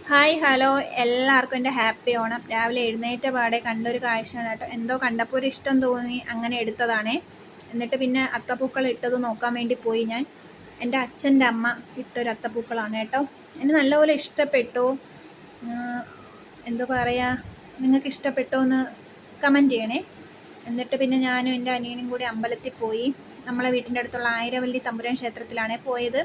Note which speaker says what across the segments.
Speaker 1: Hi hello എല്ലാവർക്കും എൻ്റെ happy Onam. രാവിലെ എഴുന്നേറ്റ പാടെ കണ്ടൊരു കാഴ്ചയാണ് കേട്ടോ. എന്തോ കണ്ടപ്പോൾ ഒരു ഇഷ്ടം തോന്നി, അങ്ങനെ എടുത്തതാണേ. എന്നിട്ട് പിന്നെ അത്തപ്പൂക്കൾ ഇട്ടത് നോക്കാൻ വേണ്ടി പോയി ഞാൻ. എൻ്റെ അച്ഛൻ്റെ അമ്മ ഇട്ടൊരു അത്തപ്പൂക്കളാണ് കേട്ടോ. എന്നെ നല്ലപോലെ ഇഷ്ടപ്പെട്ടു. എന്തോ പറയുക, നിങ്ങൾക്ക് ഇഷ്ടപ്പെട്ടോ എന്ന് കമൻറ്റ് ചെയ്യണേ. എന്നിട്ട് പിന്നെ ഞാനും എൻ്റെ അനിയനും കൂടി അമ്പലത്തിൽ പോയി. നമ്മളെ വീട്ടിൻ്റെ അടുത്തുള്ള ആയിരവല്ലി തമ്പുരാൻ ക്ഷേത്രത്തിലാണ് പോയത്.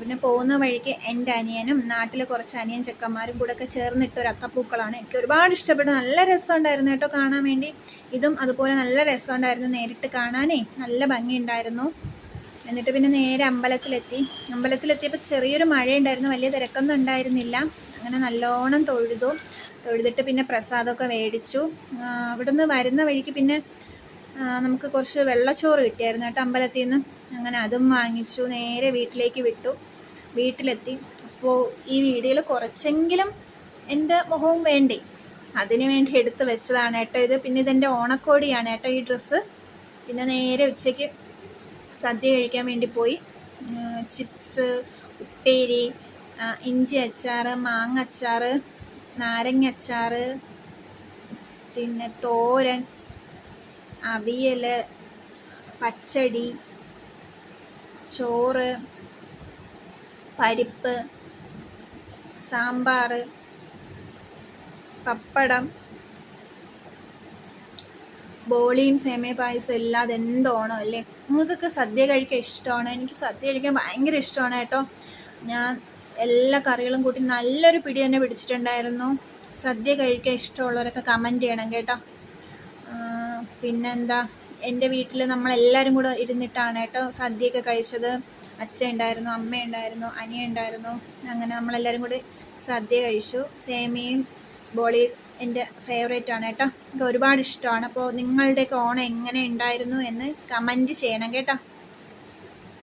Speaker 1: പിന്നെ പോകുന്ന വഴിക്ക് എൻ്റെ അനിയനും നാട്ടിൽ കുറച്ച് അനിയൻ ചെക്കന്മാരും കൂടെ ഒക്കെ ചേർന്നിട്ടൊരു അത്തപ്പൂക്കളാണ്. എനിക്ക് ഒരുപാട് ഇഷ്ടപ്പെട്ടു. നല്ല രസമുണ്ടായിരുന്നു കേട്ടോ കാണാൻ വേണ്ടി. ഇതും അതുപോലെ നല്ല രസമുണ്ടായിരുന്നു നേരിട്ട് കാണാനേ, നല്ല ഭംഗിയുണ്ടായിരുന്നു. എന്നിട്ട് പിന്നെ നേരെ അമ്പലത്തിലെത്തിയപ്പോൾ ചെറിയൊരു മഴയുണ്ടായിരുന്നു, വലിയ തിരക്കൊന്നും ഉണ്ടായിരുന്നില്ല. അങ്ങനെ നല്ലോണം തൊഴുതിട്ട് പിന്നെ പ്രസാദമൊക്കെ മേടിച്ചു. അവിടുന്ന് വരുന്ന വഴിക്ക് പിന്നെ നമുക്ക് കുറച്ച് വെള്ളച്ചോറ് കിട്ടിയായിരുന്നു കേട്ടോ അമ്പലത്തിൽ നിന്ന്. അങ്ങനെ അതും വാങ്ങിച്ചു, നേരെ വീട്ടിലേക്ക് വീട്ടിലെത്തി. അപ്പോൾ ഈ വീഡിയോയിൽ കുറച്ചെങ്കിലും എൻ്റെ മുഖവും വേണ്ടി, അതിന് വേണ്ടി എടുത്ത് വെച്ചതാണ് കേട്ടോ ഇത്. പിന്നെ ഇതെൻ്റെ ഓണക്കോടിയാണ് കേട്ടോ ഈ ഡ്രസ്സ്. പിന്നെ നേരെ ഉച്ചയ്ക്ക് സദ്യ കഴിക്കാൻ വേണ്ടി പോയി. ചിപ്സ്, ഉപ്പേരി, ഇഞ്ചി അച്ചാർ, മാങ്ങ അച്ചാർ, നാരങ്ങ അച്ചാർ, പിന്നെ തോരൻ, അവിയൽ, പച്ചടി, ചോറ്, പരിപ്പ്, സാമ്പാർ, പപ്പടം, ബോളിയും സേമിയ പായസം എല്ലാം. അതെന്തോണം അല്ലേ. നിങ്ങൾക്കൊക്കെ സദ്യ കഴിക്കാൻ ഇഷ്ടമാണ്. എനിക്ക് സദ്യ കഴിക്കാൻ ഭയങ്കര ഇഷ്ടമാണ് കേട്ടോ. ഞാൻ എല്ലാ കറികളും കൂട്ടി നല്ലൊരു പിടി തന്നെ പിടിച്ചിട്ടുണ്ടായിരുന്നു. സദ്യ കഴിക്കാൻ ഇഷ്ടമുള്ളവരൊക്കെ കമൻറ്റ് ചെയ്യണം കേട്ടോ. പിന്നെന്താ, എൻ്റെ വീട്ടിൽ നമ്മളെല്ലാവരും കൂടെ ഇരുന്നിട്ടാണ് കേട്ടോ സദ്യയൊക്കെ കഴിച്ചത്. അച്ഛൻ ഉണ്ടായിരുന്നു, അമ്മ ഉണ്ടായിരുന്നു, അനിയൻ ഉണ്ടായിരുന്നു. അങ്ങനെ നമ്മളെല്ലാവരും കൂടി സദ്യ കഴിച്ചു. സേമിയയും ബോളി എൻ്റെ ഫേവറേറ്റ് ആണ് കേട്ടോ. എനിക്ക് ഒരുപാട് ഇഷ്ടമാണ്. അപ്പോൾ നിങ്ങളുടെയൊക്കെ ഓണം എങ്ങനെ ഉണ്ടായിരുന്നു എന്ന് കമൻറ്റ് ചെയ്യണം കേട്ടോ.